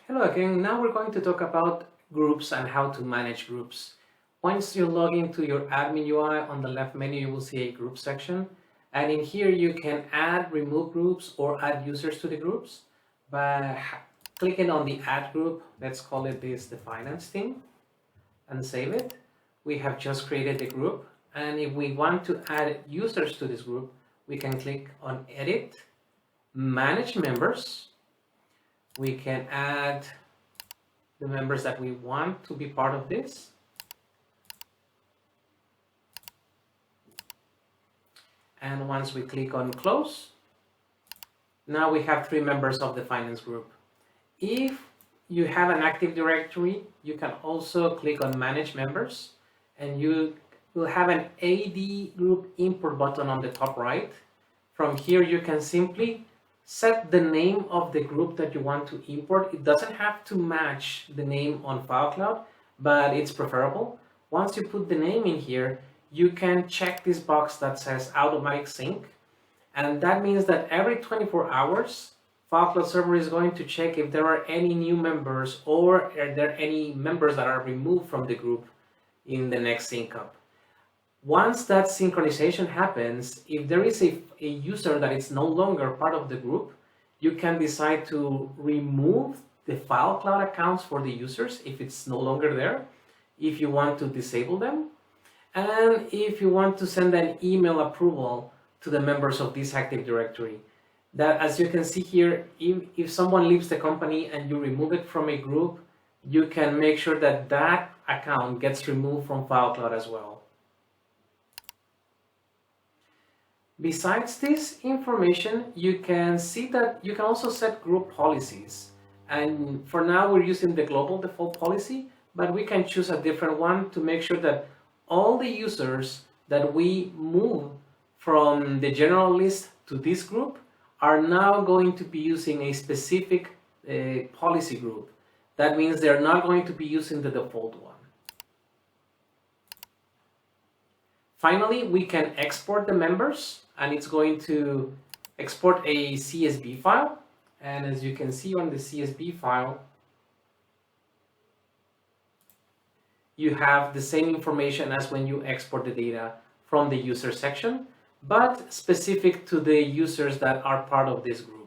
Hello again. Now we're going to talk about groups and how to manage groups. Once you log into your admin UI, on the left menu you will see a group section, and in here you can add, remove groups or add users to the groups by clicking on the add group. Let's call it the finance team, and save it. We have just created the group, and if we want to add users to this group, we can click on edit, manage members. We can add the members that we want to be part of this. And once we click on close, now we have 3 members of the finance group. If you have an Active Directory, you can also click on manage members, and you will have an AD group import button on the top right. From here you can simply set the name of the group that you want to import. It doesn't have to match the name on FileCloud, but it's preferable. Once you put the name in here, you can check this box that says automatic sync, and that means that every 24 hours FileCloud server is going to check if there are any new members or are there any members that are removed from the group in the next sync up. Once that synchronization happens, if there is a user that is no longer part of the group, you can decide to remove the FileCloud accounts for the users if it's no longer there, if you want to disable them, and if you want to send an email approval to the members of this Active Directory. That, as you can see here, if someone leaves the company and you remove it from a group, you can make sure that that account gets removed from FileCloud as well. Besides this information, you can see that you can also set group policies. And for now, we're using the global default policy, but we can choose a different one to make sure that all the users that we move from the general list to this group are now going to be using a specific policy group. That means they're not going to be using the default one. Finally, we can export the members, and it's going to export a CSV file. And as you can see on the CSV file, you have the same information as when you export the data from the user section, but specific to the users that are part of this group.